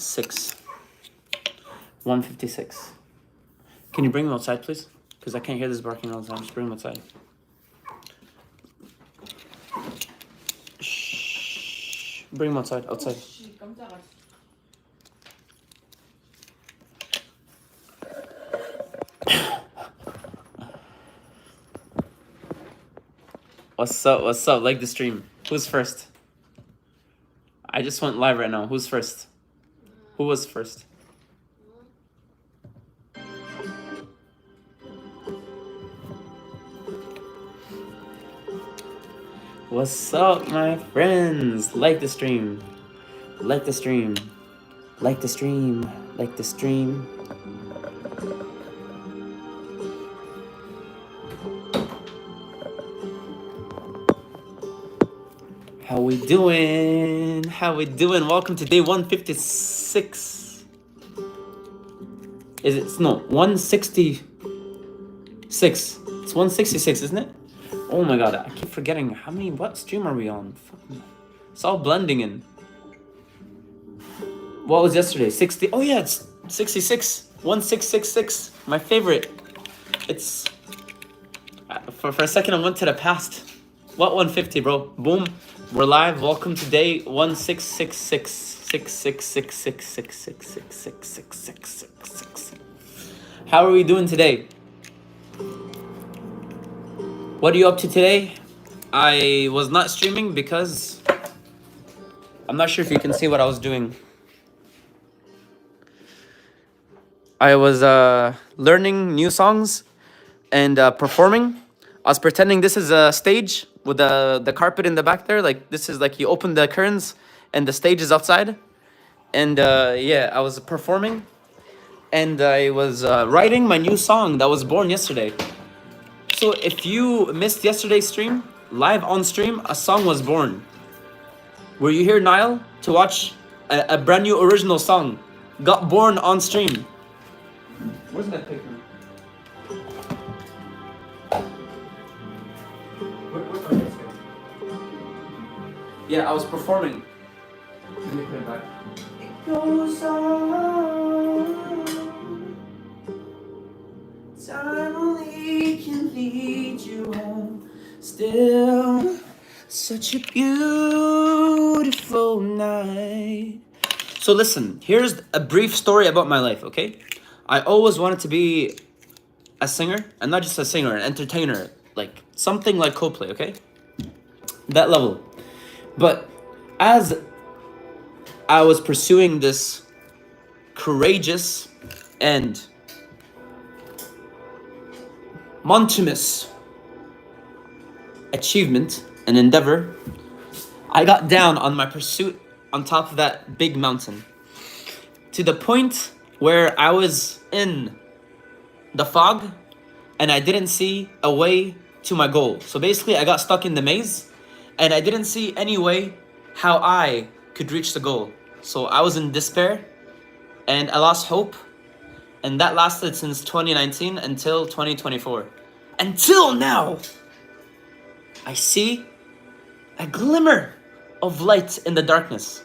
156. 156. Can you bring him outside, please? Because I can't hear this barking all the time. Just bring him outside. Shh. Bring him outside. Outside. What's up? What's up? Like the stream. Who's first? I just went live right now. Who's first? Who was first? What's up, my friends? Like the stream. Like the stream. Like the stream. Like the stream. How we doing? How we doing? Welcome to day 156. Is it? No, 166. It's 166, isn't it? Oh my god, I keep forgetting. What stream are we on? It's all blending in. What was yesterday? 60. Oh yeah, it's 66. 1666. My favorite. It's... For a second, I went to the past. What 150, bro? Boom. We're live. Welcome to day 1666. 6666666666666. How are we doing today? What are you up to today? I was not streaming because I'm not sure if you can see what I was doing. I was learning new songs and performing. I was pretending this is a stage with the carpet in the back there. Like this is like you open the curtains and the stage is outside. And yeah, I was performing and I was writing my new song that was born yesterday. So if you missed yesterday's stream, live on stream, a song was born. Were you here, Niall, to watch a brand new original song? Got born on stream. Where's my paper? Yeah, I was performing. Let me put it back. It goes on. Time only can lead you home. Still, such a beautiful night. So listen, here's a brief story about my life, okay? I always wanted to be a singer, and not just a singer, an entertainer, like something like Coldplay, okay? That level. But as I was pursuing this courageous and monumentous achievement and endeavor, I got down on my pursuit on top of that big mountain to the point where I was in the fog and I didn't see a way to my goal. So basically I got stuck in the maze and I didn't see any way how I could reach the goal. So I was in despair and I lost hope. And that lasted since 2019 until 2024. Until now, I see a glimmer of light in the darkness.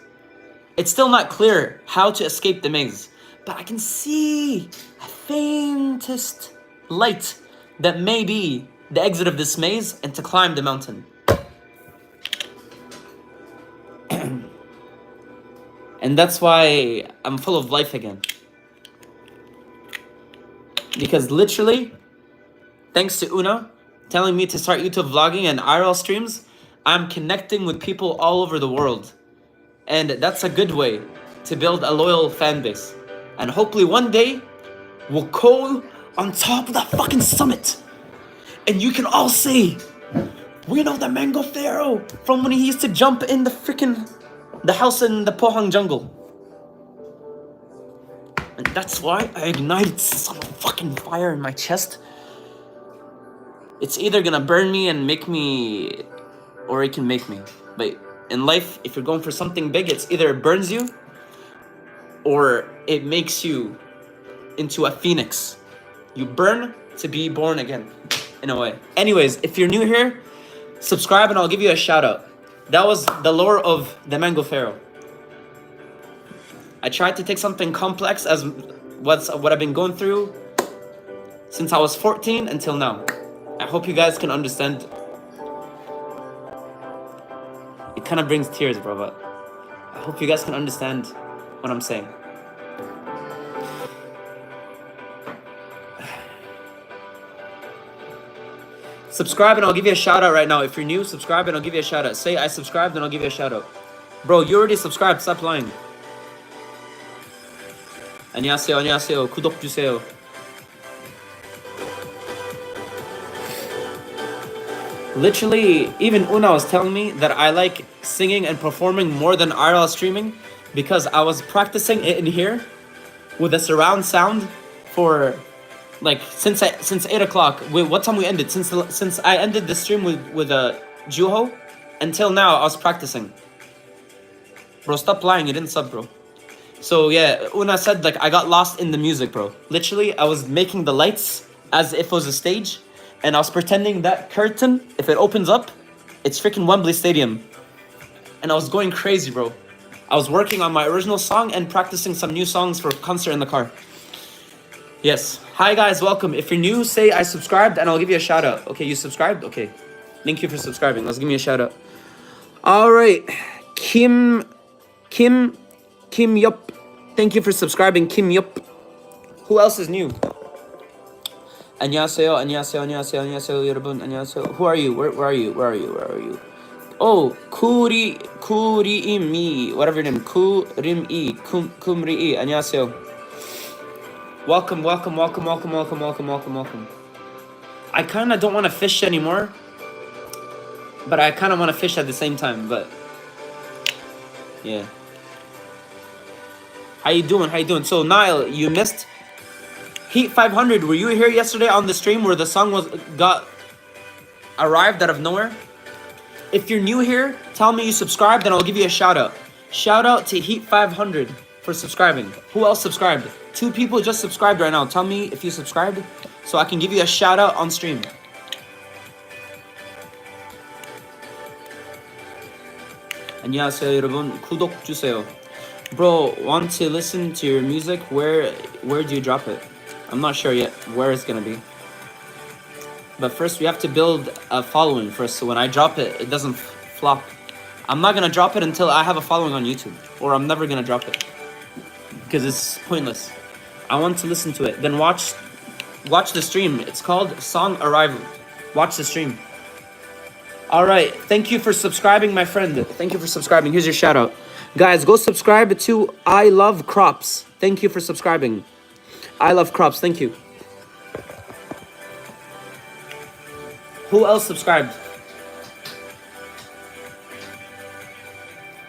It's still not clear how to escape the maze, but I can see a faintest light that may be the exit of this maze and to climb the mountain. And that's why I'm full of life again. Because literally, thanks to Una telling me to start YouTube vlogging and IRL streams, I'm connecting with people all over the world. And that's a good way to build a loyal fan base. And hopefully one day, we'll call on top of that fucking summit. And you can all say, we know the Mango Pharaoh from when he used to jump in the house in the Pohang jungle. And that's why I ignited some fucking fire in my chest. It's either gonna burn me and make me, or it can make me. But in life, if you're going for something big, it's either it burns you, or it makes you into a phoenix. You burn to be born again, in a way. Anyways, if you're new here, subscribe and I'll give you a shout out. That was the lore of the Mango Pharaoh. I tried to take something complex as what I've been going through since I was 14 until now. I hope you guys can understand. It kind of brings tears, bro, but I hope you guys can understand what I'm saying. Subscribe and I'll give you a shout out right now. If you're new, subscribe and I'll give you a shout out. Say I subscribed and I'll give you a shout out. Bro, you already subscribed. Stop lying. 안녕하세요, 안녕하세요. 구독 주세요. Literally, even Una was telling me that I like singing and performing more than IRL streaming because I was practicing it in here with a surround sound for like since 8 o'clock. What time we ended? Since I ended the stream with Juho until now, I was practicing. Bro, stop lying. You didn't sub, bro. So yeah, Una said like I got lost in the music, bro. Literally, I was making the lights as if it was a stage. And I was pretending that curtain, if it opens up, it's freaking Wembley Stadium. And I was going crazy, bro. I was working on my original song and practicing some new songs for a concert in the car. Yes. Hi, guys. Welcome. If you're new, say I subscribed and I'll give you a shout out. Okay, you subscribed? Okay. Thank you for subscribing. Let's give me a shout out. All right. Kim Yup. Thank you for subscribing, Kim Yup. Who else is new? 안녕하세요, 안녕하세요, 안녕하세요, 안녕하세요, 여러분, 안녕하세요. Who are you? Where are you? Where are you? Where are you? Oh, 쿠리임이, whatever your name, 쿠림이, 쿰리이, 안녕하세요. Welcome, welcome, welcome, welcome, welcome, welcome, welcome, welcome. I kind of don't want to fish anymore, but I kind of want to fish at the same time, but yeah. How you doing? How you doing? So, Niall, you missed Heat 500. Were you here yesterday on the stream where the song arrived out of nowhere? If you're new here, tell me you subscribed and I'll give you a shout out. Shout out to Heat 500 for subscribing. Who else subscribed? 2 people just subscribed right now. Tell me if you subscribed so I can give you a shout out on stream. 안녕하세요, 여러분. 구독 주세요. Bro, want to listen to your music? Where do you drop it? I'm not sure yet where it's gonna be. But first we have to build a following first, so when I drop it, it doesn't flop. I'm not gonna drop it until I have a following on YouTube, or I'm never gonna drop it. Because it's pointless. I want to listen to it. Then watch the stream. It's called Song Arrival. Watch the stream. Alright, thank you for subscribing, my friend. Thank you for subscribing. Here's your shout out. Guys, go subscribe to I Love Crops. Thank you for subscribing. I Love Crops, thank you. Who else subscribed?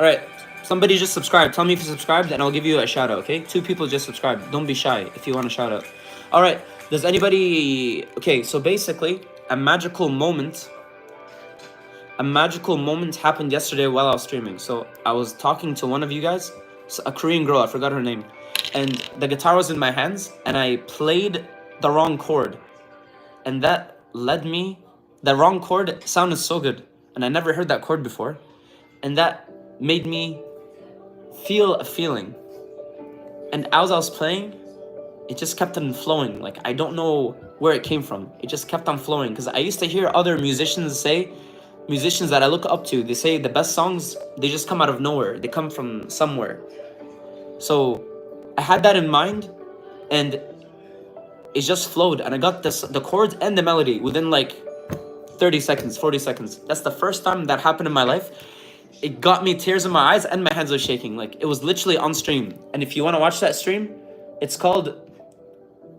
Alright, somebody just subscribed. Tell me if you subscribed and I'll give you a shout out, okay? 2 people just subscribed. Don't be shy if you want a shout out. Alright, does anybody... Okay, so basically, a magical moment happened yesterday while I was streaming. So I was talking to one of you guys, a Korean girl, I forgot her name. And the guitar was in my hands and I played the wrong chord. And that led me... The wrong chord sounded so good. And I never heard that chord before. And that made me feel a feeling. And as I was playing, it just kept on flowing. Like, I don't know where it came from. It just kept on flowing. Because I used to hear other musicians that I look up to, they say the best songs, they just come out of nowhere. They come from somewhere. So I had that in mind, and it just flowed. And I got the chords and the melody within like 30 seconds, 40 seconds. That's the first time that happened in my life. It got me tears in my eyes and my hands were shaking. Like, it was literally on stream. And if you want to watch that stream, it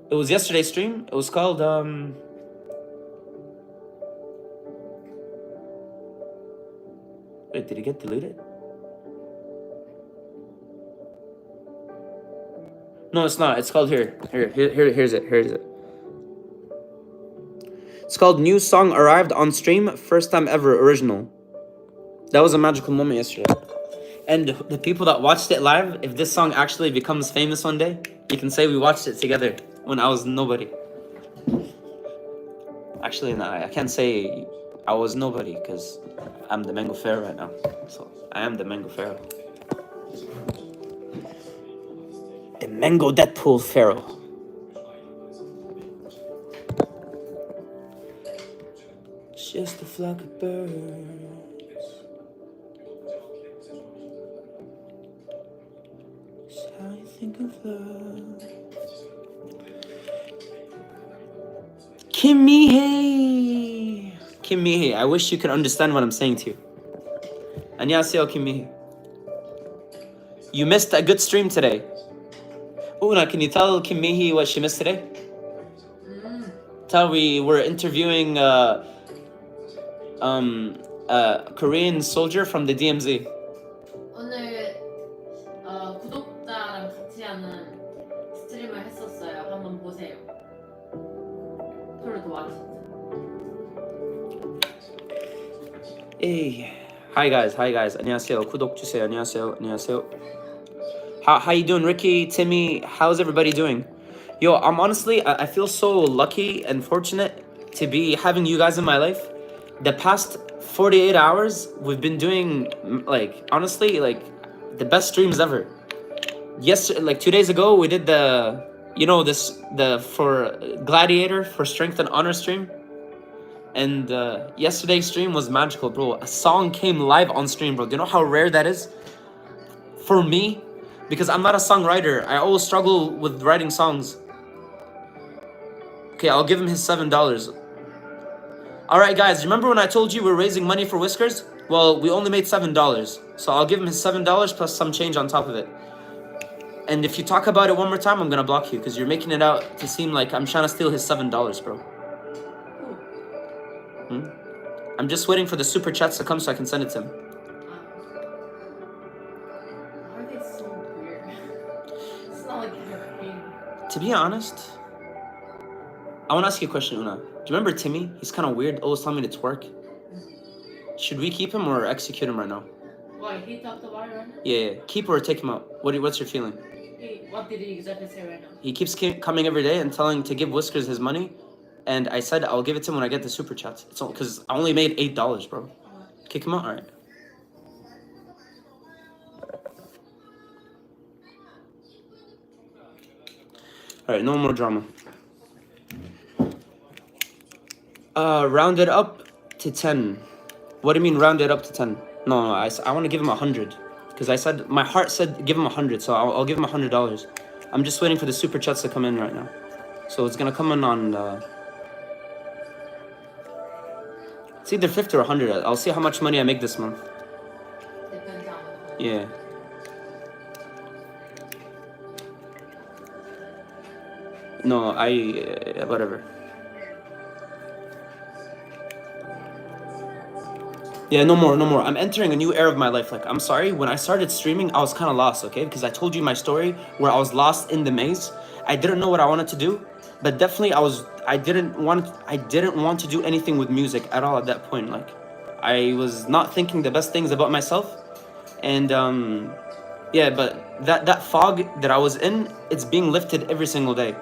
was yesterday's stream. It was called, wait, did it get deleted? No, it's not. It's called here's it. It's called New Song Arrived on Stream, First Time Ever Original. That was a magical moment yesterday. And the people that watched it live, if this song actually becomes famous one day, you can say we watched it together when I was nobody. Actually, no, I can't say I was nobody because I'm the Mango Pharaoh right now. So I am the Mango Pharaoh. Mango Deadpool Pharaoh. Just a flock of birds. It's how you think of love. Kimihei! Kimihei, I wish you could understand what I'm saying to you. 안녕하세요, Kimihei. You missed a good stream today. Una, can you tell Kimihei what she missed today? Tell we were interviewing a Korean soldier from the DMZ. 오늘 구독자랑 같이 하는 스트림을 했었어요. 한번 보세요. 서로 도와주세요. Hey, hi guys. 안녕하세요. 구독 주세요. 안녕하세요. How you doing, Ricky, Timmy? How's everybody doing? Yo, I'm honestly, I feel so lucky and fortunate to be having you guys in my life. The past 48 hours, we've been doing, like, honestly, like, the best streams ever. Yesterday, like 2 days ago, we did the for Gladiator, for Strength and Honor stream. And yesterday's stream was magical, bro. A song came live on stream, bro. Do you know how rare that is? For me, because I'm not a songwriter. I always struggle with writing songs. Okay, I'll give him his $7. Alright guys, remember when I told you we're raising money for Whiskers? Well, we only made $7. So I'll give him his $7 plus some change on top of it. And if you talk about it one more time, I'm gonna block you because you're making it out to seem like I'm trying to steal his $7, bro. I'm just waiting for the super chats to come so I can send it to him. Why are they so weird? It's not like everything. To be honest, I want to ask you a question, Una. Do you remember Timmy? He's kind of weird, always telling me to twerk. Should we keep him or execute him right now? Why? He talked about it right now? Yeah. Keep or take him out? What's your feeling? What did he exactly say right now? He keeps coming every day and telling to give Whiskers his money. And I said I'll give it to him when I get the super chats. It's all because I only made $8, bro. Kick him out, all right. All right, no more drama. Round it up to 10. What do you mean round it up to 10? No, I want to give him 100 because I said my heart said give him 100, so I'll give him $100. I'm just waiting for the super chats to come in right now. So it's gonna come in on. It's either 50 or 100. I'll see how much money I make this month. Depends on the Yeah. No, whatever. Yeah, no more. I'm entering a new era of my life. Like, I'm sorry, when I started streaming, I was kind of lost, okay? Because I told you my story where I was lost in the maze. I didn't know what I wanted to do, but definitely I didn't want to do anything with music at all at that point. Like, I was not thinking the best things about myself. And yeah, but that fog that I was in, it's being lifted every single day.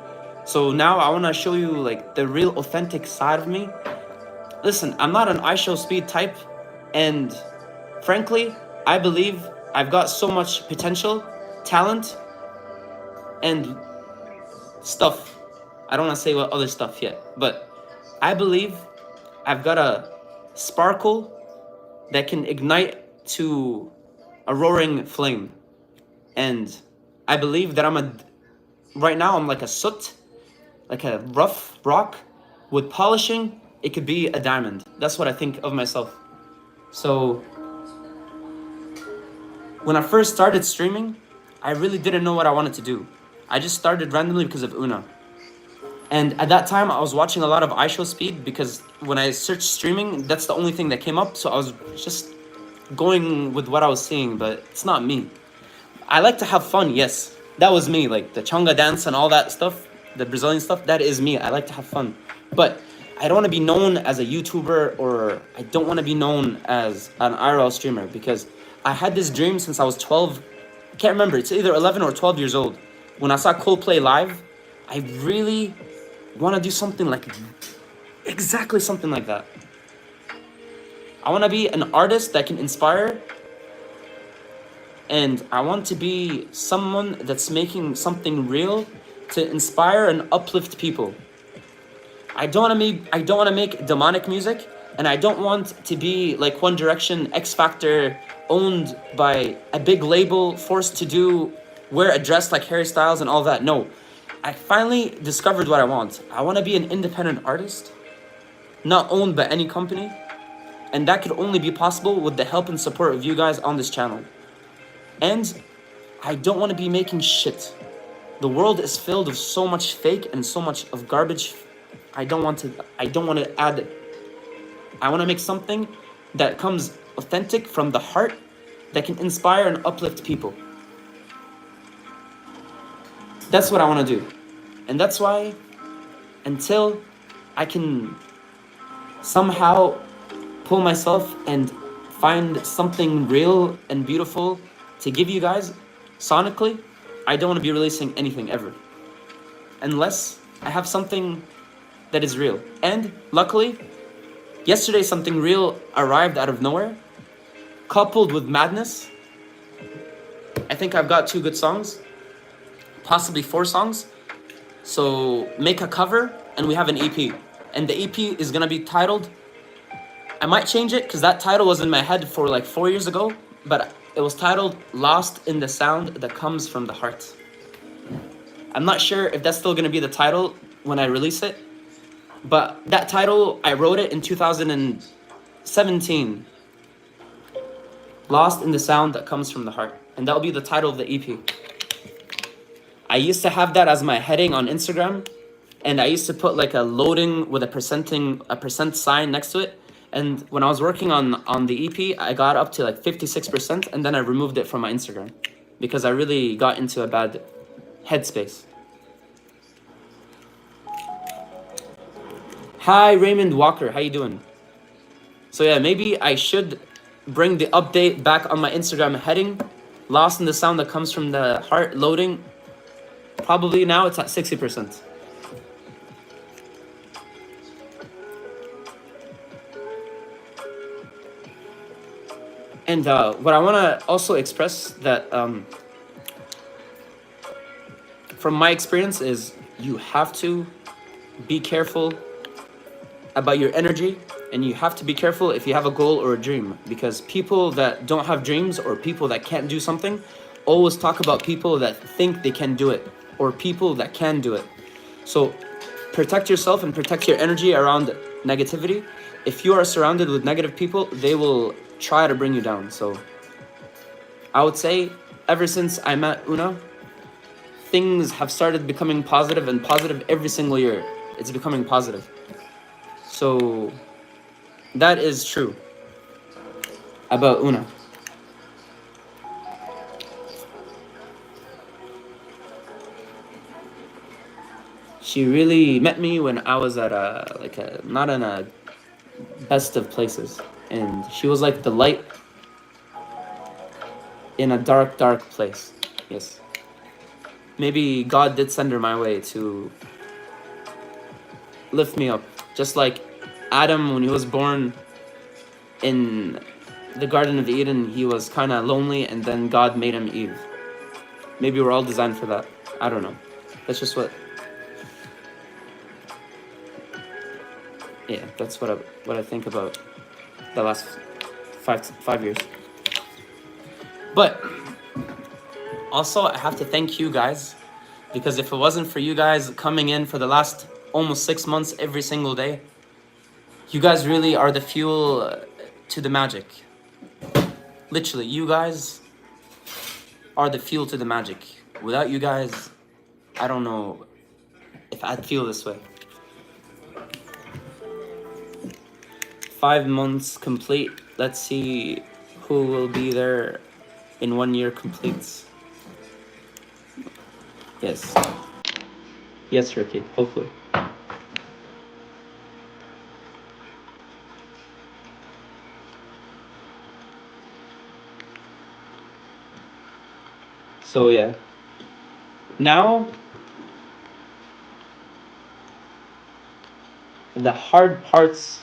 So now I want to show you like the real authentic side of me. Listen, I'm not an IShowSpeed type, and frankly, I believe I've got so much potential, talent, and stuff. I don't want to say what other stuff yet, but I believe I've got a sparkle that can ignite to a roaring flame. And I believe that right now I'm like a soot, like a rough rock with polishing. It could be a diamond. That's what I think of myself. So when I first started streaming, I really didn't know what I wanted to do. I just started randomly because of Una. And at that time, I was watching a lot of IShowSpeed because when I searched streaming, that's the only thing that came up. So I was just going with what I was seeing, but it's not me. I like to have fun, yes. That was me, like the Chonga dance and all that stuff, the Brazilian stuff, that is me. I like to have fun. But I don't want to be known as a YouTuber, or I don't want to be known as an IRL streamer, because I had this dream since I was 12. I can't remember, it's either 11 or 12 years old. When I saw Coldplay live, I really want to do something like exactly something like that. I want to be an artist that can inspire And I want to be someone that's making something real to inspire and uplift people. I don't want to make demonic music, and I don't want to be like One Direction, X Factor, owned by a big label, forced to wear a dress like Harry Styles and all that. No. I finally discovered what I want. I want to be an independent artist, not owned by any company, and that could only be possible with the help and support of you guys on this channel. And I don't want to be making shit. The world is filled with so much fake and so much of garbage. I don't want to add. I want to make something that comes authentic from the heart, that can inspire and uplift people. That's what I want to do. And that's why, until I can somehow pull myself and find something real and beautiful to give you guys sonically, I don't want to be releasing anything ever, unless I have something that is real. And luckily, yesterday something real arrived out of nowhere, coupled with madness. I think I've got 2 good songs, possibly 4 songs. So make a cover and we have an EP. And the EP is gonna be titled, I might change it because that title was in my head for like 4 years ago, but it was titled Lost in the Sound That Comes from the Heart. I'm not sure if that's still gonna be the title when I release it, but that title, I wrote it in 2017. Lost in the Sound That Comes from the Heart. And that'll be the title of the EP. I used to have that as my heading on Instagram, and I used to put like a loading with a percent sign next to it. And when I was working on the EP, I got up to like 56%, and then I removed it from my Instagram because I really got into a bad headspace. Hi, Raymond Walker. How you doing? So yeah, maybe I should bring the update back on my Instagram heading. Lost in the Sound That Comes from the Heart loading. Probably now it's at 60%. And what I want to also express that from my experience is you have to be careful about your energy, and you have to be careful if you have a goal or a dream, because people that don't have dreams or people that can't do something always talk about people that think they can do it or people that can do it. So protect yourself and protect your energy around negativity. If you are surrounded with negative people, they will try to bring you down. So I would say ever since I met Una, things have started becoming positive, and positive every single year. It's becoming positive. So that is true about Una. She really met me when I was at not in a best of places, and she was like the light in a dark, dark place. Yes. Maybe God did send her my way to lift me up, just like Adam, when he was born in the Garden of Eden, he was kind of lonely, and then God made him Eve. Maybe we're all designed for that. I don't know. That's just what. Yeah, that's what I think about the last five years. But also, I have to thank you guys, because if it wasn't for you guys coming in for the last almost 6 months every single day, you guys really are the fuel to the magic. Literally, you guys are the fuel to the magic. Without you guys, I don't know if I'd feel this way. 5 months complete. Let's see who will be there in 1 year completes. Yes. Yes, Ricky, hopefully. So yeah. Now, the hard parts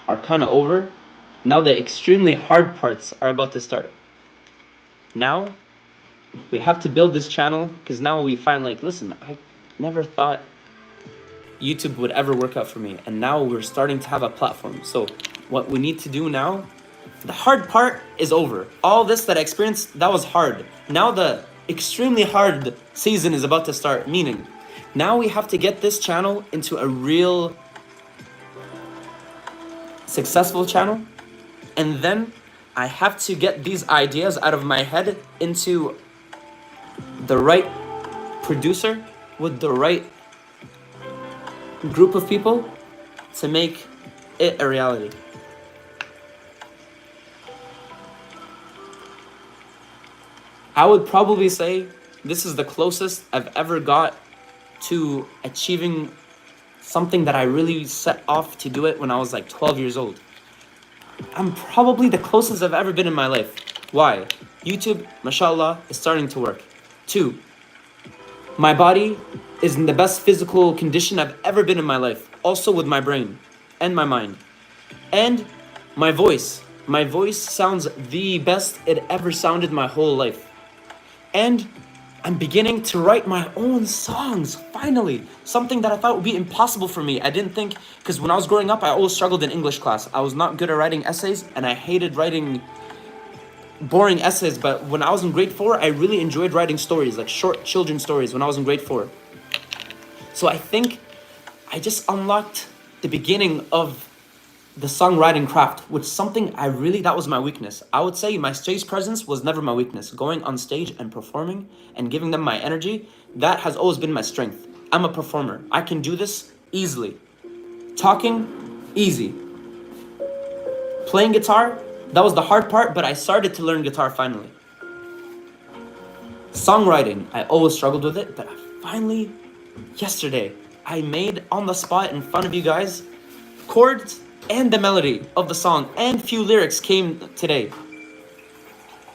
are kind of over. Now the extremely hard parts are about to start. Now we have to build this channel because now we find like, listen, I never thought YouTube would ever work out for me, and now we're starting to have a platform. So what we need to do now, the hard part is over. All this that I experienced, that was hard. Now the extremely hard season is about to start, meaning now we have to get this channel into a real successful channel, and then I have to get these ideas out of my head into the right producer with the right group of people to make it a reality. I would probably say this is the closest I've ever got to achieving something that I really set off to do it when I was like 12 years old. I'm probably the closest I've ever been in my life. Why? YouTube, mashallah, is starting to work. 2, my body is in the best physical condition I've ever been in my life. Also with my brain and my mind. And my voice. My voice sounds the best it ever sounded my whole life. And I'm beginning to write my own songs, finally. Something that I thought would be impossible for me. I didn't think, because when I was growing up, I always struggled in English class. I was not good at writing essays, and I hated writing boring essays. But when I was in grade 4, I really enjoyed writing stories, like short children's stories when I was in grade 4. So I think I just unlocked the beginning of the songwriting craft, which something that was my weakness. I would say my stage presence was never my weakness. Going on stage and performing and giving them my energy, that has always been my strength. I'm a performer. I can do this easily. Talking, easy. Playing guitar, that was the hard part, but I started to learn guitar finally. Songwriting, I always struggled with it, but finally, yesterday, I made on the spot in front of you guys chords and the melody of the song, and few lyrics came today.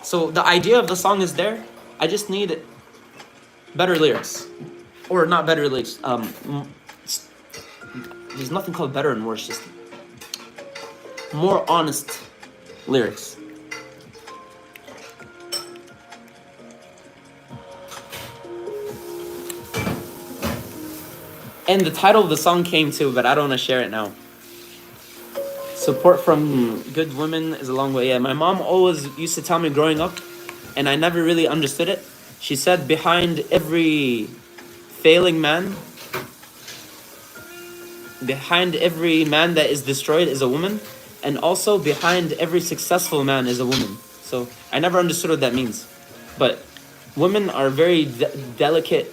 So the idea of the song is there. I just need better lyrics, or not better lyrics. There's nothing called better and worse. Just more honest lyrics. And the title of the song came too, but I don't want to share it now. Support from good women is a long way. Yeah, my mom always used to tell me growing up, and I never really understood it. She said behind every failing man, behind every man that is destroyed is a woman, and also behind every successful man is a woman. So I never understood what that means. But women are very delicate,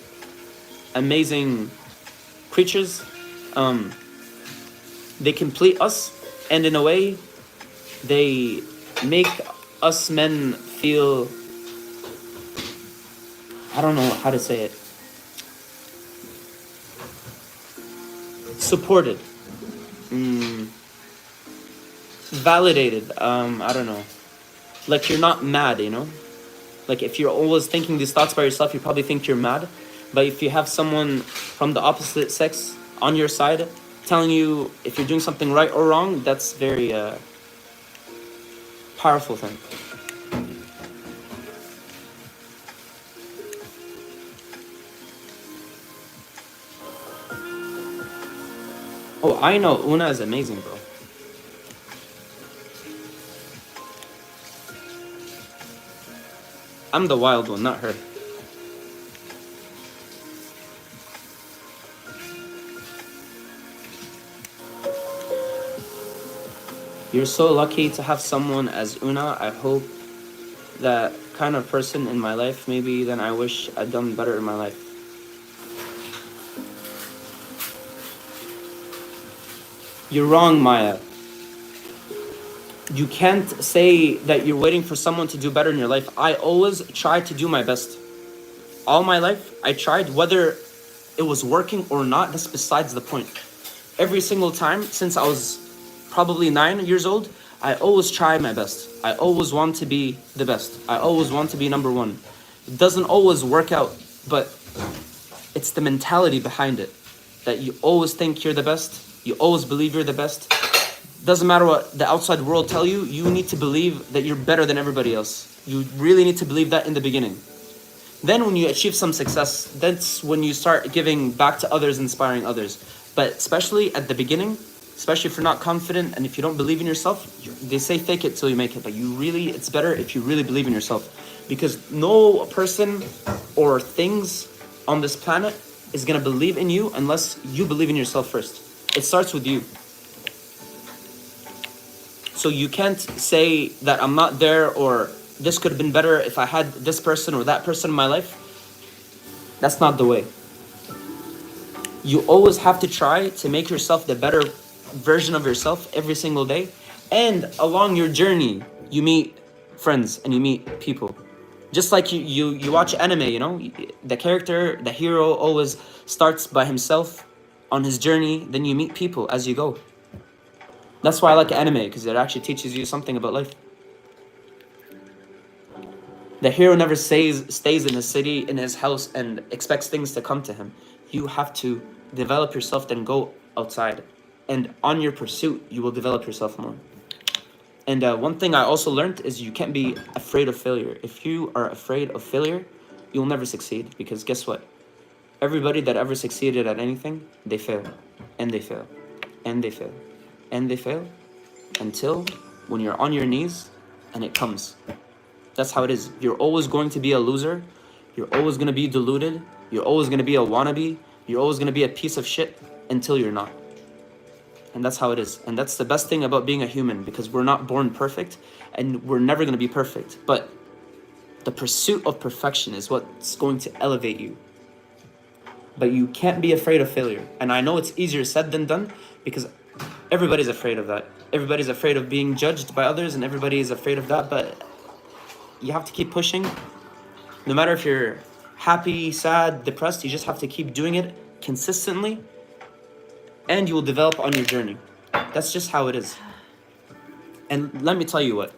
amazing creatures. They complete us. And in a way, they make us men feel, I don't know how to say it, supported, validated, I don't know, like you're not mad, you know? Like if you're always thinking these thoughts by yourself, you probably think you're mad. But if you have someone from the opposite sex on your side, telling you if you're doing something right or wrong, that's very powerful thing. Oh, I know Una is amazing, bro. I'm the wild one, not her. You're so lucky to have someone as Una. I hope that kind of person in my life. Maybe then I wish I'd done better in my life. You're wrong, Maya. You can't say that you're waiting for someone to do better in your life. I always try to do my best. All my life, I tried. Whether it was working or not, that's besides the point. Every single time since I was probably 9 years old, I always try my best. I always want to be the best. I always want to be number one. It doesn't always work out, but it's the mentality behind it. That you always think you're the best. You always believe you're the best. Doesn't matter what the outside world tell you, you need to believe that you're better than everybody else. You really need to believe that in the beginning. Then when you achieve some success, that's when you start giving back to others, inspiring others. But especially at the beginning, especially if you're not confident and if you don't believe in yourself, they say fake it till you make it. But it's better if you really believe in yourself. Because no person or things on this planet is going to believe in you unless you believe in yourself first. It starts with you. So you can't say that I'm not there, or this could have been better if I had this person or that person in my life. That's not the way. You always have to try to make yourself the better version of yourself every single day. And along your journey, you meet friends and you meet people. Just like you watch anime, you know, the hero always starts by himself on his journey, then you meet people as you go. That's why I like anime, because it actually teaches you something about life. The hero never stays in his city, in his house, and expects things to come to him. You have to develop yourself, then go outside. And on your pursuit, you will develop yourself more. And one thing I also learned is you can't be afraid of failure. If you are afraid of failure, you'll never succeed. Because guess what? Everybody that ever succeeded at anything, they fail. And they fail. And they fail. And they fail. Until when you're on your knees and it comes. That's how it is. You're always going to be a loser. You're always going to be deluded. You're always going to be a wannabe. You're always going to be a piece of shit until you're not. And that's how it is. And that's the best thing about being a human, because we're not born perfect and we're never going to be perfect. But the pursuit of perfection is what's going to elevate you. But you can't be afraid of failure. And I know it's easier said than done, because everybody's afraid of that. Everybody's afraid of being judged by others, and everybody is afraid of that. But you have to keep pushing. No matter if you're happy, sad, depressed, you just have to keep doing it consistently, and you will develop on your journey. That's just how it is. And let me tell you what,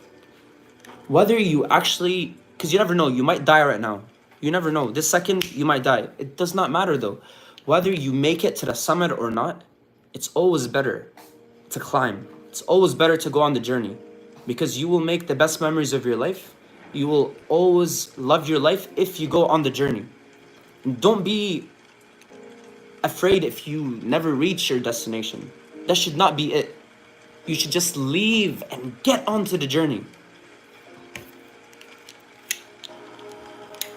whether you actually, because you never know, you might die right now. You never know. This second, you might die. It does not matter though. Whether you make it to the summit or not, it's always better to climb. It's always better to go on the journey, because you will make the best memories of your life. You will always love your life if you go on the journey. And don't be afraid if you never reach your destination. That should not be it. You should just leave and get onto the journey.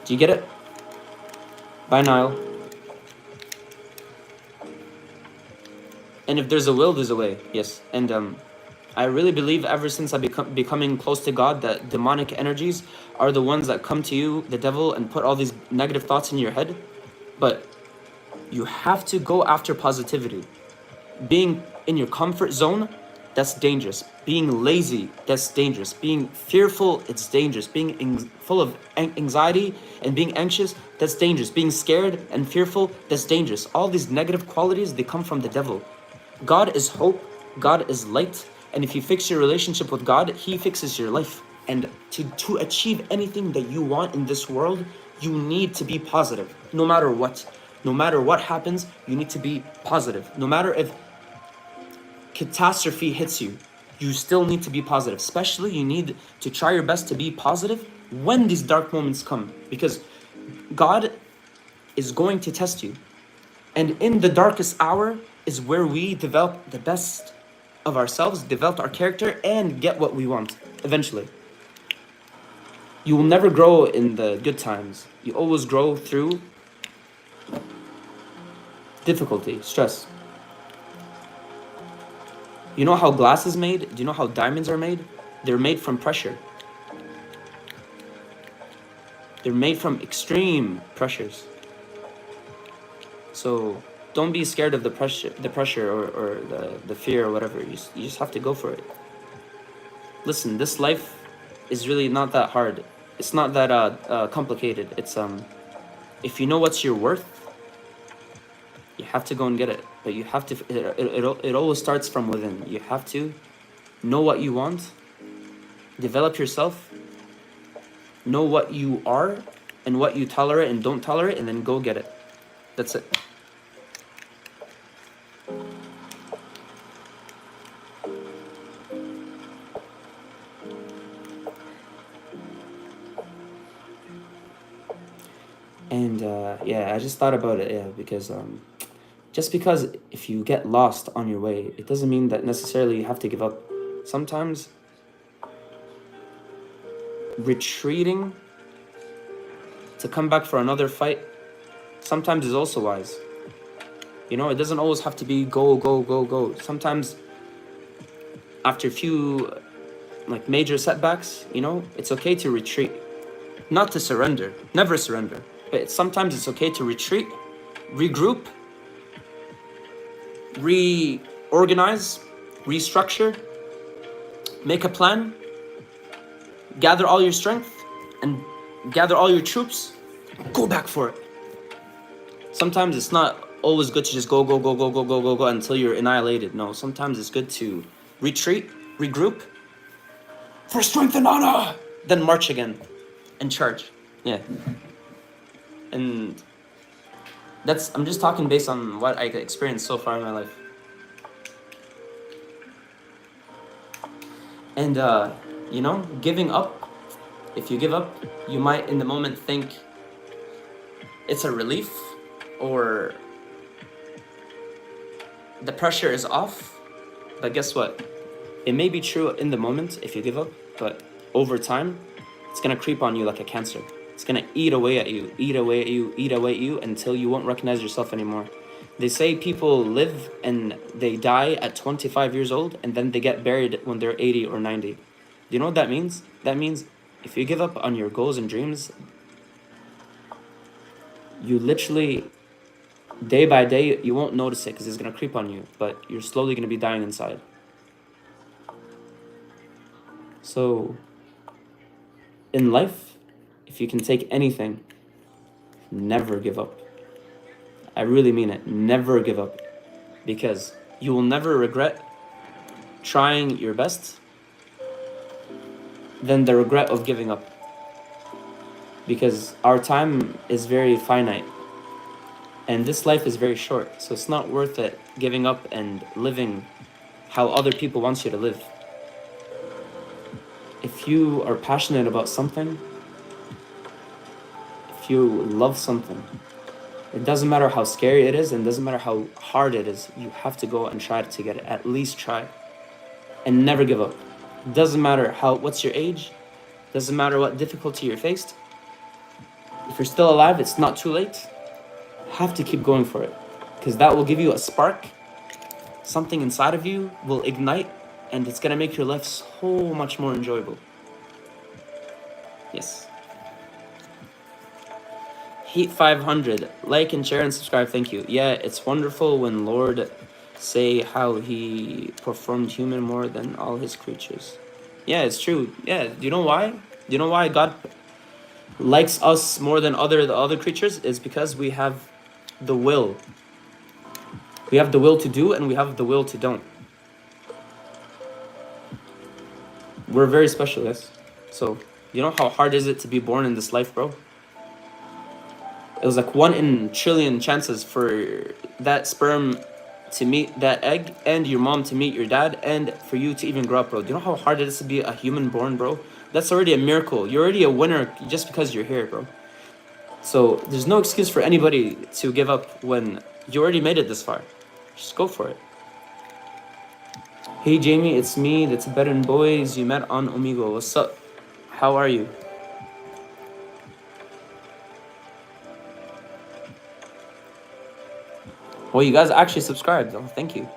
Do you get it? Bye, Niall. And if there's a will, there's a way. Yes. And I really believe ever since I becoming close to God, that demonic energies are the ones that come to you, the devil, and put all these negative thoughts in your head. But you have to go after positivity. Being in your comfort zone, that's dangerous. Being lazy, that's dangerous. Being fearful, it's dangerous. Being full of anxiety and being anxious, that's dangerous. Being scared and fearful, that's dangerous. All these negative qualities, they come from the devil. God is hope. God is light. And if you fix your relationship with God, He fixes your life. And to achieve anything that you want in this world, you need to be positive. No matter what. No matter what happens, you need to be positive. No matter if catastrophe hits you, you still need to be positive. Especially, you need to try your best to be positive when these dark moments come. Because God is going to test you. And in the darkest hour is where we develop the best of ourselves, develop our character, and get what we want eventually. You will never grow in the good times. You always grow through difficulty, stress. You know how glass is made? Do you know how diamonds are made? They're made from pressure. They're made from extreme pressures. So don't be scared of the pressure or the fear or whatever. You just have to go for it. Listen, this life is really not that hard. It's not that complicated. It's if you know what's your worth, you have to go and get it. But you have to. It always starts from within. You have to know what you want, develop yourself, know what you are and what you tolerate and don't tolerate, and then go get it. That's it. And yeah, I just thought about it, yeah, because just because if you get lost on your way, it doesn't mean that necessarily you have to give up. Sometimes retreating to come back for another fight sometimes is also wise. You know, it doesn't always have to be go, go, go, go. Sometimes after a few like major setbacks, you know, it's okay to retreat. Not to surrender, never surrender. But sometimes it's okay to retreat, regroup, reorganize, restructure, make a plan, gather all your strength, and gather all your troops, go back for it. Sometimes it's not always good to just go, go, go, go, go, go, go, go until you're annihilated. No, sometimes it's good to retreat, regroup, for strength and honor, then march again and charge. Yeah. And I'm just talking based on what I experienced so far in my life. And you know, giving up, if you give up, you might in the moment think it's a relief or the pressure is off. But guess what? It may be true in the moment if you give up, but over time, it's gonna creep on you like a cancer. It's gonna eat away at you, eat away at you, eat away at you until you won't recognize yourself anymore. They say people live and they die at 25 years old and then they get buried when they're 80 or 90. Do you know what that means? That means if you give up on your goals and dreams, you literally, day by day, you won't notice it because it's gonna creep on you, but you're slowly gonna be dying inside. So, in life, if you can take anything, never give up. I really mean it. Never give up. Because you will never regret trying your best than the regret of giving up. Because our time is very finite. And this life is very short. So it's not worth it giving up and living how other people want you to live. If you are passionate about something, if you love something, it doesn't matter how scary it is and it doesn't matter how hard it is, you have to go and try to get it. At least try. And never give up. It doesn't matter what's your age, doesn't matter what difficulty you're faced. If you're still alive, it's not too late. You have to keep going for it. Because that will give you a spark. Something inside of you will ignite and it's gonna make your life so much more enjoyable. Yes. Heat 500, like and share and subscribe, thank you. Yeah, it's wonderful when Lord say how he performed human more than all his creatures. Yeah, it's true. Yeah, do you know why? Do you know why God likes us more than the other creatures? Is because we have the will. We have the will to do and we have the will to don't. We're very special, yes. So, you know how hard is it to be born in this life, bro? It was like 1 in a trillion chances for that sperm to meet that egg and your mom to meet your dad and for you to even grow up, bro. Do you know how hard it is to be a human born, bro? That's already a miracle. You're already a winner just because you're here, bro. So there's no excuse for anybody to give up when you already made it this far. Just go for it. Hey Jamie, it's me, the Tibetan boys you met on Omegle. What's up? How are you? Well, you guys actually subscribed, though. Thank you.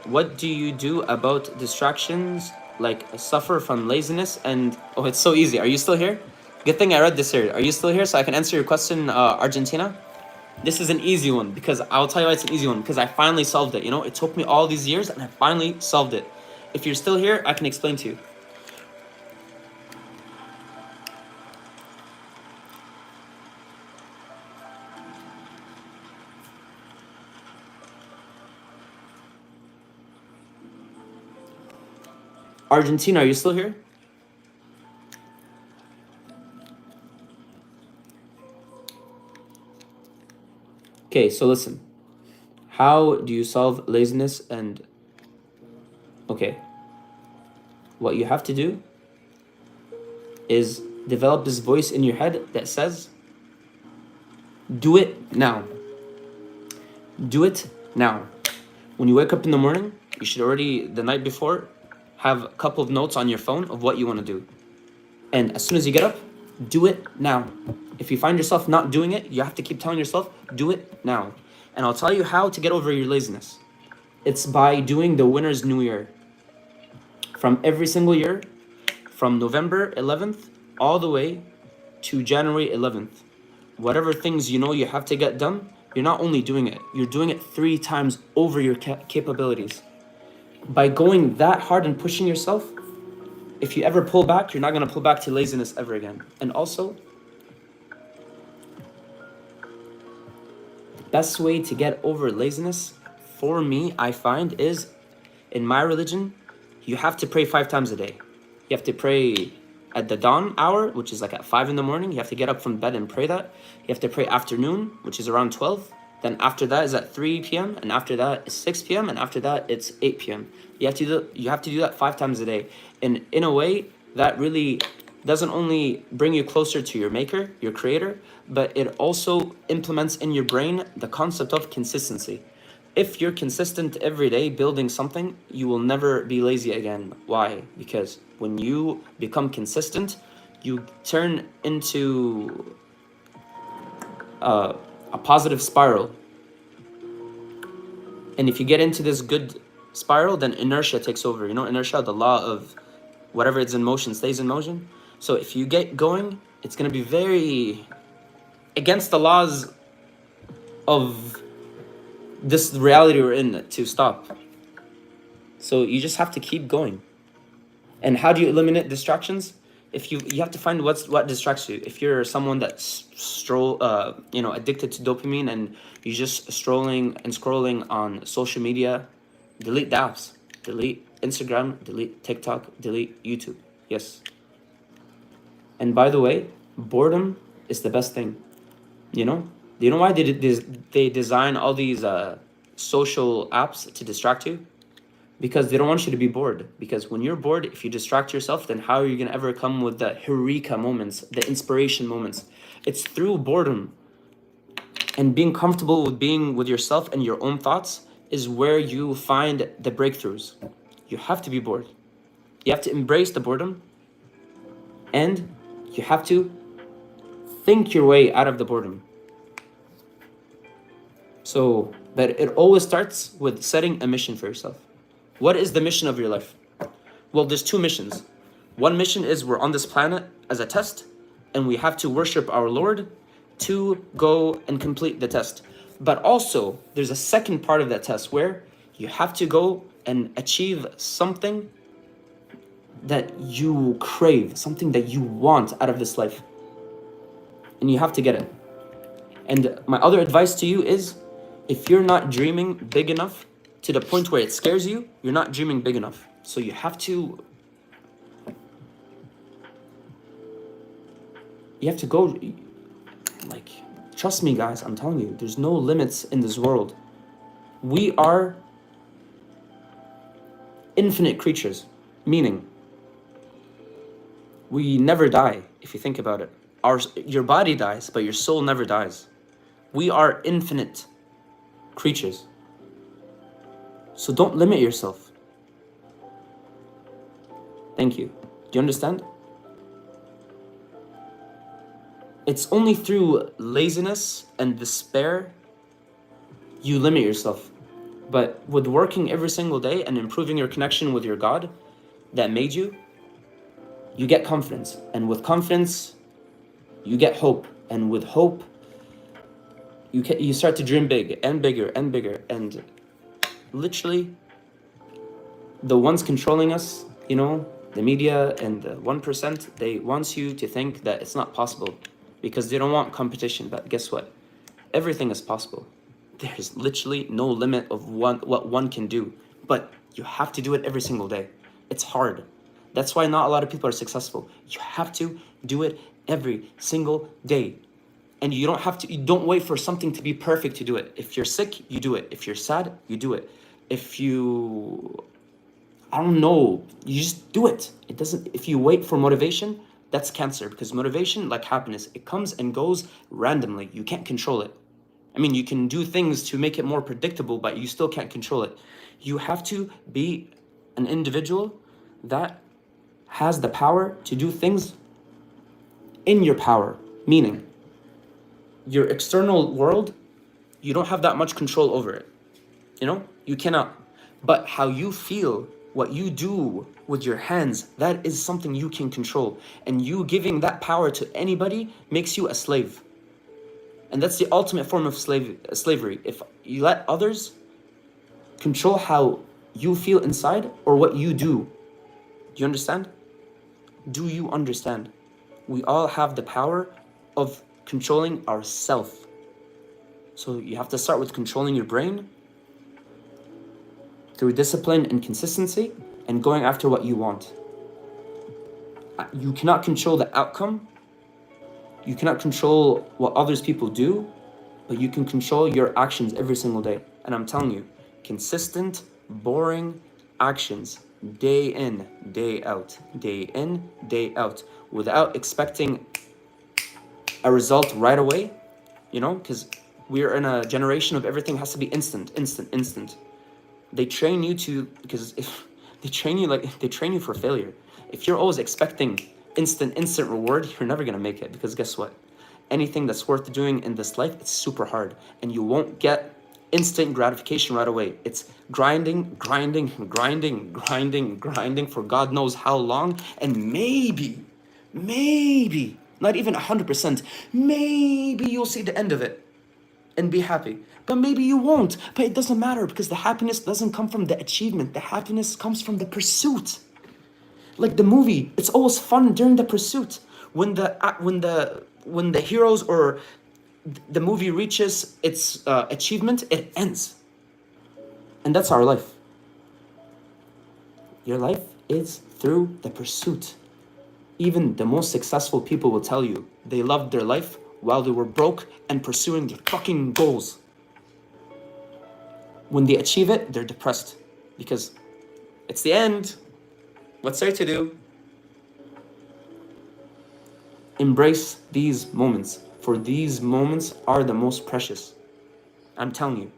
What do you do about distractions like suffer from laziness and oh, it's so easy. Are you still here? Good thing I read this here. Are you still here so I can answer your question, Argentina? This is an easy one because I'll tell you why it's an easy one because I finally solved it. You know, it took me all these years and I finally solved it. If you're still here, I can explain to you. Argentina, are you still here? Okay, so listen. How do you solve laziness? And okay, what you have to do is develop this voice in your head that says, do it now. Do it now. When you wake up in the morning, you should already, the night before, have a couple of notes on your phone of what you want to do. And as soon as you get up, do it now. If you find yourself not doing it, you have to keep telling yourself, do it now. And I'll tell you how to get over your laziness. It's by doing the winner's new year. From every single year, from November 11th all the way to January 11th. Whatever things you know you have to get done, you're not only doing it, you're doing it 3 times over your capabilities. By going that hard and pushing yourself, if you ever pull back, you're not going to pull back to laziness ever again. And also, the best way to get over laziness, for me, I find, is in my religion, you have to pray 5 times a day. You have to pray at the dawn hour, which is like at 5 in the morning. You have to get up from bed and pray that. You have to pray afternoon, which is around 12. Then after that is at 3 p.m. And after that is 6 p.m. And after that it's 8 p.m. You have to do that 5 times a day. And in a way, that really doesn't only bring you closer to your maker, your creator, but it also implements in your brain the concept of consistency. If you're consistent every day building something, you will never be lazy again. Why? Because when you become consistent, you turn into a positive spiral. And if you get into this good spiral, then inertia takes over. You know, inertia, the law of whatever is in motion stays in motion. So if you get going, it's going to be very against the laws of this reality we're in to stop. So you just have to keep going. And how do you eliminate distractions? If you have to find what distracts you. If you're someone that's addicted to dopamine and you're just scrolling on social media, delete the apps. Delete Instagram, delete TikTok, delete YouTube. Yes. And by the way, boredom is the best thing. You know why they design all these social apps to distract you? Because they don't want you to be bored. Because when you're bored, if you distract yourself, then how are you gonna ever come with the eureka moments, the inspiration moments? It's through boredom. And being comfortable with being with yourself and your own thoughts is where you find the breakthroughs. You have to be bored. You have to embrace the boredom. And you have to think your way out of the boredom. So, but it always starts with setting a mission for yourself. What is the mission of your life? Well, there's 2 missions. One mission is we're on this planet as a test, and we have to worship our Lord to go and complete the test. But also, there's a second part of that test where you have to go and achieve something that you crave, something that you want out of this life. And you have to get it. And my other advice to you is, if you're not dreaming big enough to the point where it scares you, you're not dreaming big enough. So you have to go, like, trust me guys, I'm telling you, there's no limits in this world. We are infinite creatures, meaning we never die, if you think about it. Your body dies, but your soul never dies. We are infinite creatures. So don't limit yourself. Thank you. Do you understand? It's only through laziness and despair you limit yourself. But with working every single day and improving your connection with your God that made you, you get confidence. And with confidence, you get hope. And with hope, you start to dream big and bigger and bigger. And literally, the ones controlling us, the media and the 1%, they want you to think that it's not possible because they don't want competition. But guess what? Everything is possible. There's literally no limit of what one can do. But you have to do it every single day. It's hard. That's why not a lot of people are successful. You have to do it every single day. And you don't wait for something to be perfect to do it. If you're sick, you do it. If you're sad, you do it. If you, I don't know, you just do it. It doesn't, if you wait for motivation, that's cancer, because motivation, like happiness, it comes and goes randomly. You can't control it. I mean, you can do things to make it more predictable, but you still can't control it. You have to be an individual that has the power to do things in your power, meaning your external world, you don't have that much control over it. You know, you cannot. But how you feel, what you do with your hands, that is something you can control. And you giving that power to anybody makes you a slave. And that's the ultimate form of slavery. If you let others control how you feel inside or what you do. Do you understand? Do you understand? We all have the power of controlling ourselves. So you have to start with controlling your brain through discipline and consistency and going after what you want. You cannot control the outcome. You cannot control what others people do, but you can control your actions every single day. And I'm telling you, consistent, boring actions, day in, day out, day in, day out, without expecting a result right away, you know, because we're in a generation of everything has to be instant, instant, instant. They train you to, because if they train you for failure. If you're always expecting instant reward, you're never gonna make it, because guess what? Anything that's worth doing in this life, it's super hard, and you won't get instant gratification right away. It's grinding for God knows how long, and maybe, not even 100%, maybe you'll see the end of it and be happy. But maybe you won't. But it doesn't matter, because the happiness doesn't come from the achievement. The happiness comes from the pursuit. Like the movie, it's always fun during the pursuit. When the heroes or the movie reaches its achievement, it ends. And that's our life. Your life is through the pursuit. Even the most successful people will tell you they loved their life while they were broke and pursuing their fucking goals. When they achieve it, they're depressed because it's the end. What's there to do? Embrace these moments, for these moments are the most precious. I'm telling you.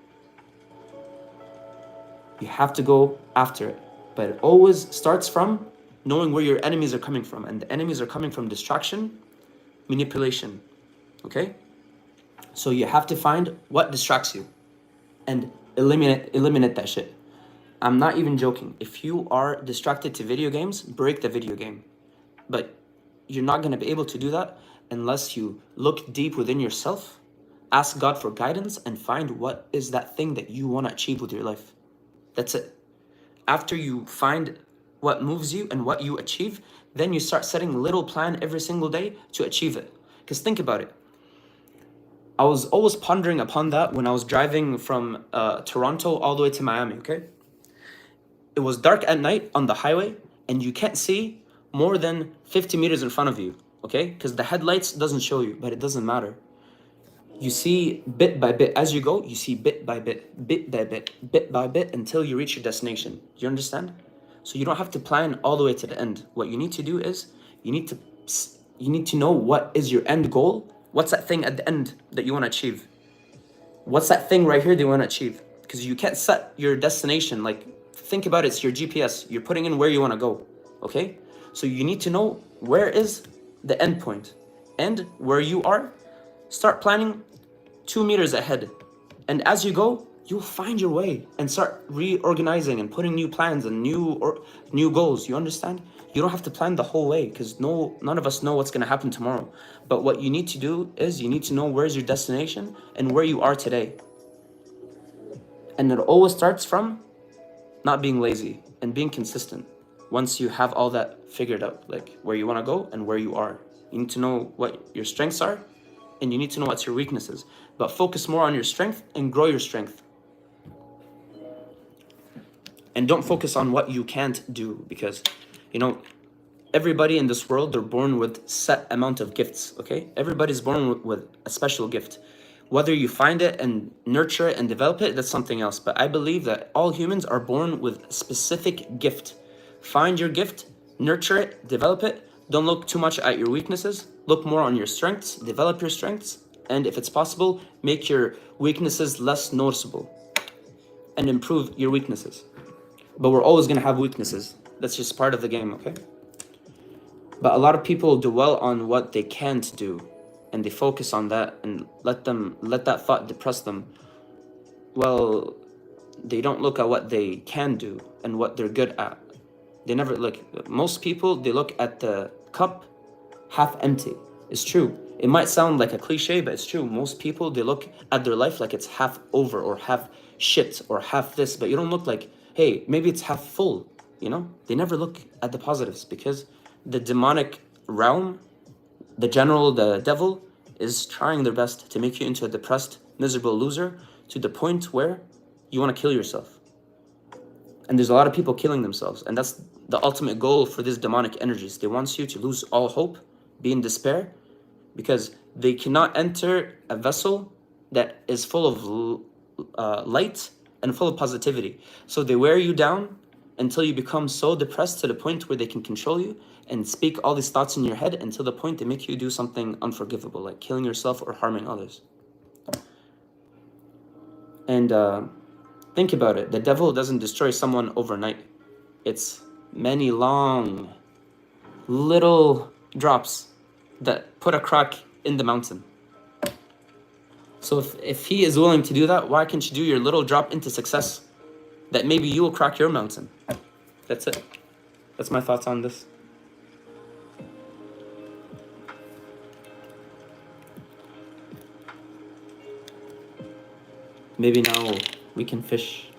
You have to go after it. But it always starts from knowing where your enemies are coming from. And the enemies are coming from distraction, manipulation. Okay? So you have to find what distracts you and eliminate that shit. I'm not even joking. If you are distracted to video games, break the video game. But you're not going to be able to do that unless you look deep within yourself, ask God for guidance, and find what is that thing that you want to achieve with your life. That's it. After you find what moves you and what you achieve, then you start setting a little plan every single day to achieve it. Because think about it. I was always pondering upon that when I was driving from Toronto all the way to Miami, okay? It was dark at night on the highway, and you can't see more than 50 meters in front of you, okay? Because the headlights doesn't show you, but it doesn't matter. You see bit by bit. As you go, you see bit by bit, bit by bit, until you reach your destination. Do you understand? So you don't have to plan all the way to the end. What you need to do is, you need to know what is your end goal. What's that thing at the end that you want to achieve? What's that thing right here that you want to achieve? Because you can't set your destination. Like, think about it, it's your GPS. You're putting in where you want to go, okay? So you need to know where is the end point. And where you are, start planning 2 meters ahead. And as you go, you'll find your way and start reorganizing and putting new plans and new goals. You understand? You don't have to plan the whole way, because none of us know what's going to happen tomorrow. But what you need to do is you need to know where's your destination and where you are today. And it always starts from not being lazy and being consistent. Once you have all that figured out, like where you want to go and where you are, you need to know what your strengths are, and you need to know what's your weaknesses. But focus more on your strength and grow your strength. And don't focus on what you can't do, because, you know, everybody in this world, they're born with set amount of gifts, okay? Everybody's born with a special gift. Whether you find it and nurture it and develop it, that's something else. But I believe that all humans are born with a specific gift. Find your gift, nurture it, develop it. Don't look too much at your weaknesses. Look more on your strengths, develop your strengths, and if it's possible, make your weaknesses less noticeable and improve your weaknesses. But we're always gonna have weaknesses. That's just part of the game, okay? But a lot of people dwell on what they can't do, and they focus on that and let that thought depress them. Well, they don't look at what they can do and what they're good at. They never look. Most people, they look at the cup half empty. It's true. It might sound like a cliche, but it's true. Most people, they look at their life like it's half over or half shit or half this, but you don't look like, hey, maybe it's half full, you know? They never look at the positives because the demonic realm, the devil, is trying their best to make you into a depressed, miserable loser to the point where you want to kill yourself. And there's a lot of people killing themselves, and that's the ultimate goal for these demonic energies. They want you to lose all hope, be in despair, because they cannot enter a vessel that is full of light and full of positivity. So they wear you down until you become so depressed to the point where they can control you and speak all these thoughts in your head until the point they make you do something unforgivable, like killing yourself or harming others. And think about it. The devil doesn't destroy someone overnight. It's many long, little drops that put a crack in the mountain. So if he is willing to do that, why can't you do your little drop into success that maybe you will crack your mountain? That's it. That's my thoughts on this. Maybe now we can fish.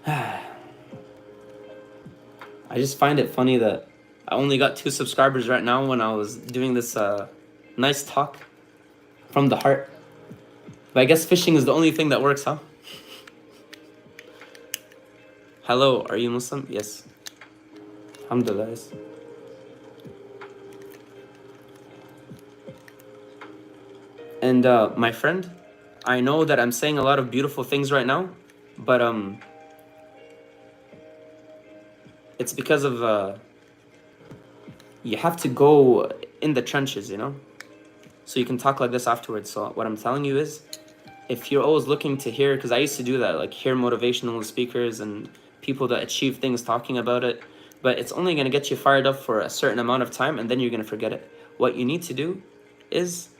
I just find it funny that I only got 2 subscribers right now when I was doing this nice talk from the heart. But I guess fishing is the only thing that works, huh? Hello, are you Muslim? Yes. Alhamdulillah. Yes. And my friend, I know that I'm saying a lot of beautiful things right now, but it's because of you have to go in the trenches, you know, so you can talk like this afterwards. So what I'm telling you is, if you're always looking to hear, because I used to do that, like hear motivational speakers and people that achieve things talking about it, but it's only going to get you fired up for a certain amount of time and then you're going to forget it. What you need to do is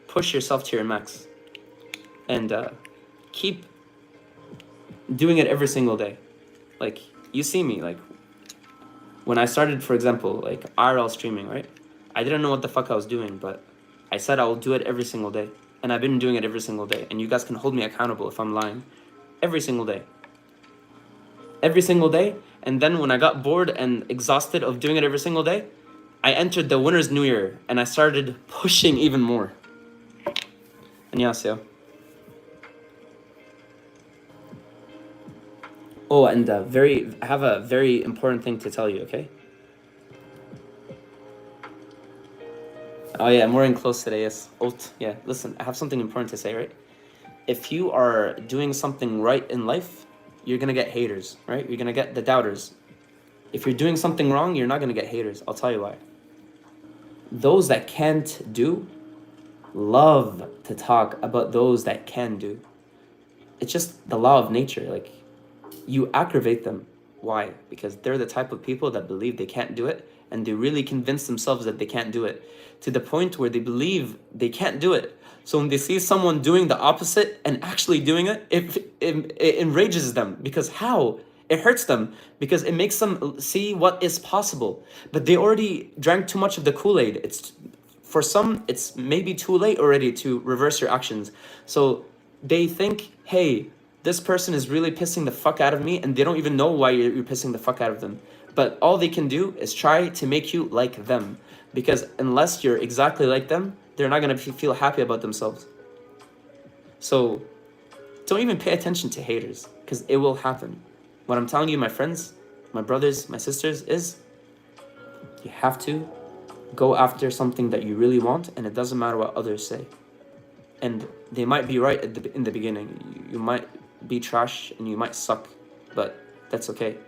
push yourself to your max and keep doing it every single day. Like, you see me, like when I started, for example, like IRL streaming, right? I didn't know what the fuck I was doing, but I said I will do it every single day. And I've been doing it every single day. And you guys can hold me accountable if I'm lying. Every single day. Every single day. And then when I got bored and exhausted of doing it every single day, I entered the winter's new year and I started pushing even more. 안녕하세요. Oh, and I have a very important thing to tell you, okay? Oh yeah, I'm wearing clothes today, yes. Yeah, listen, I have something important to say, right? If you are doing something right in life, you're gonna get haters, right? You're gonna get the doubters. If you're doing something wrong, you're not gonna get haters. I'll tell you why. Those that can't do love to talk about those that can do. It's just the law of nature. Like, you aggravate them. Why? Because they're the type of people that believe they can't do it, and they really convince themselves that they can't do it to the point where they believe they can't do it. So when they see someone doing the opposite and actually doing it, it enrages them. Because how? It hurts them because it makes them see what is possible. But they already drank too much of the Kool-Aid. For some, it's maybe too late already to reverse your actions. So they think, hey, this person is really pissing the fuck out of me, and they don't even know why you're pissing the fuck out of them. But all they can do is try to make you like them. Because unless you're exactly like them, they're not going to feel happy about themselves. So don't even pay attention to haters, because it will happen. What I'm telling you, my friends, my brothers, my sisters, is You have to go after something that you really want, and it doesn't matter what others say. And they might be right in the beginning. You might be trash and you might suck, but that's okay.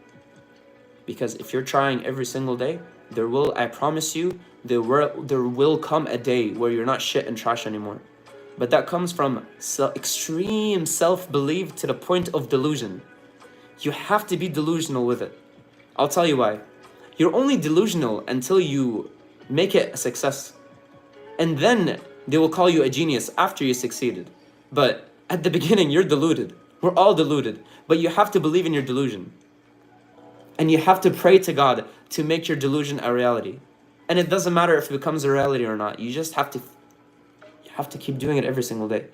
Because if you're trying every single day, I promise you, there will come a day where you're not shit and trash anymore. But that comes from extreme self-belief to the point of delusion. You have to be delusional with it. I'll tell you why. You're only delusional until you make it a success. And then they will call you a genius after you succeeded. But at the beginning, you're deluded. We're all deluded. But you have to believe in your delusion. And you have to pray to God to make your delusion a reality. And it doesn't matter if it becomes a reality or not. You just have to keep doing it every single day.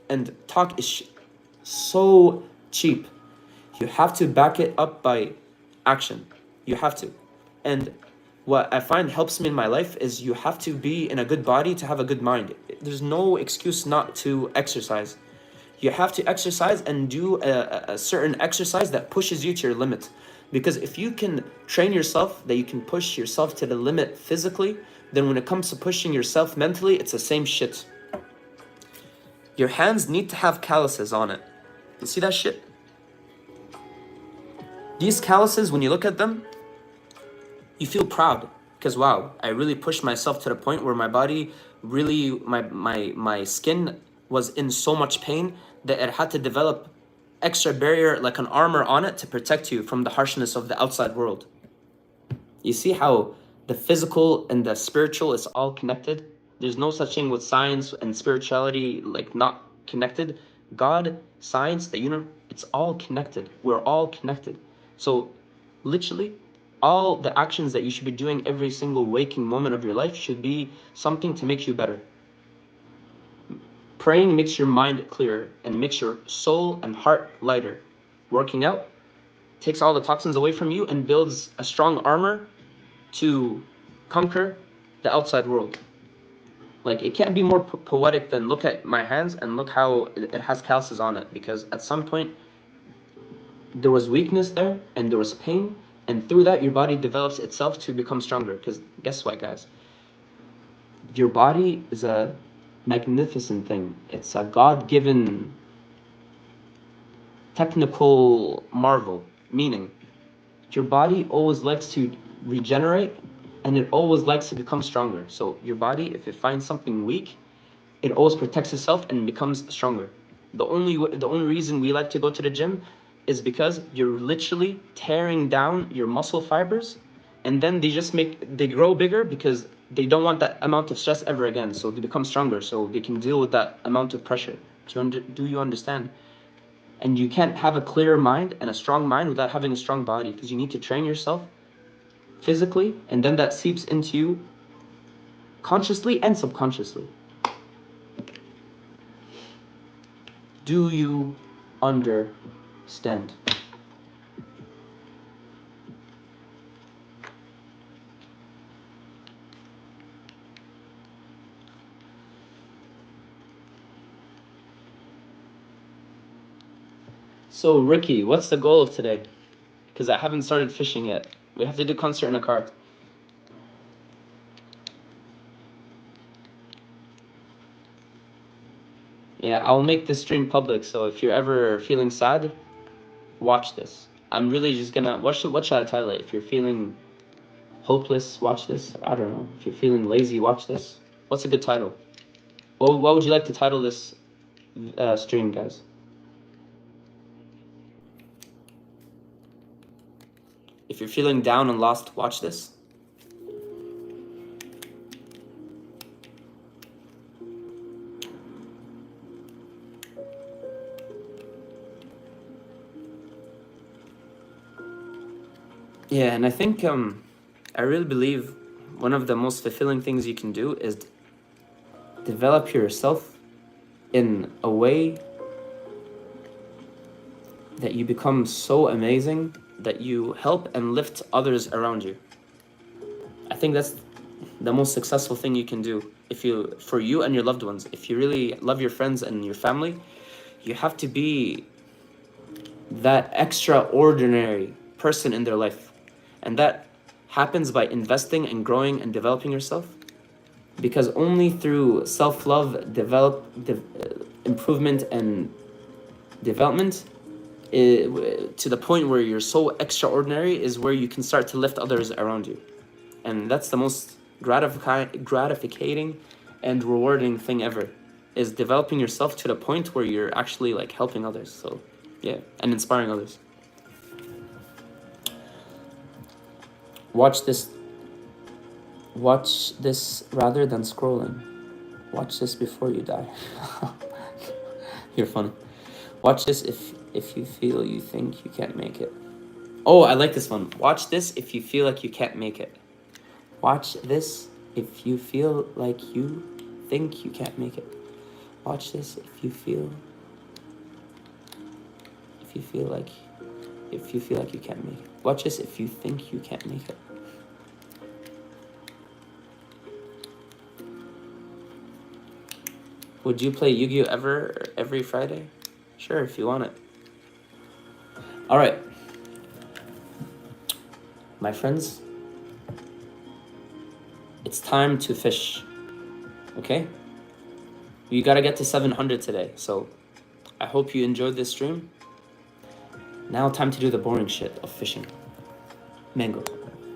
And talk is so cheap. You have to back it up by action. You have to. And what I find helps me in my life is you have to be in a good body to have a good mind. There's no excuse not to exercise. You have to exercise and do a certain exercise that pushes you to your limit. Because if you can train yourself, that you can push yourself to the limit physically, then when it comes to pushing yourself mentally, it's the same shit. Your hands need to have calluses on it. You see that shit? These calluses, when you look at them, you feel proud. Because wow, I really pushed myself to the point where my body really, my skin was in so much pain that it had to develop extra barrier, like an armor on it to protect you from the harshness of the outside world. You see how the physical and the spiritual is all connected? There's no such thing with science and spirituality like not connected. God, science, the universe, it's all connected. We're all connected. So literally, all the actions that you should be doing every single waking moment of your life should be something to make you better. Praying makes your mind clearer and makes your soul and heart lighter. Working out takes all the toxins away from you and builds a strong armor to conquer the outside world. Like, it can't be more poetic than look at my hands and look how it has calluses on it, because at some point there was weakness there and there was pain, and through that your body develops itself to become stronger. Because guess what, guys? Your body is a magnificent thing. It's a God-given technical marvel, meaning your body always likes to regenerate and it always likes to become stronger. So your body, if it finds something weak, it always protects itself and becomes stronger. The only reason we like to go to the gym is because you're literally tearing down your muscle fibers, and then they grow bigger because they don't want that amount of stress ever again. So they become stronger, so they can deal with that amount of pressure. Do you understand? And you can't have a clear mind and a strong mind without having a strong body, because you need to train yourself physically, and then that seeps into you consciously and subconsciously. Do you understand? So Ricky, what's the goal of today? Because I haven't started fishing yet. We have to do concert in a car. Yeah, I'll make this stream public, so if you're ever feeling sad, watch this. I'm really just gonna, what should I title it? If you're feeling hopeless, watch this. I don't know. If you're feeling lazy, watch this. What's a good title? What would you like to title this stream, guys? If you're feeling down and lost, watch this. Yeah, and I think I really believe one of the most fulfilling things you can do is develop yourself in a way that you become so amazing that you help and lift others around you. I think that's the most successful thing you can do for you and your loved ones. If you really love your friends and your family, you have to be that extraordinary person in their life. And that happens by investing and growing and developing yourself. Because only through self-love, improvement and development, to the point where you're so extraordinary, is where you can start to lift others around you. And that's the most gratificating and rewarding thing ever, is developing yourself to the point where you're actually like helping others. So yeah, and inspiring others. Watch this rather than scrolling. Watch this before you die. You're funny. Watch this if you feel you think you can't make it. Oh, I like this one. Watch this if you feel like you can't make it. Watch this if you feel like you think you can't make it. Watch this if you feel like you can't make it. Watch this if you think you can't make it. Would you play Yu-Gi-Oh every Friday? Sure, if you want it. All right. My friends, it's time to fish. Okay? You gotta get to 700 today. So I hope you enjoyed this stream. Now time to do the boring shit of fishing. Mango.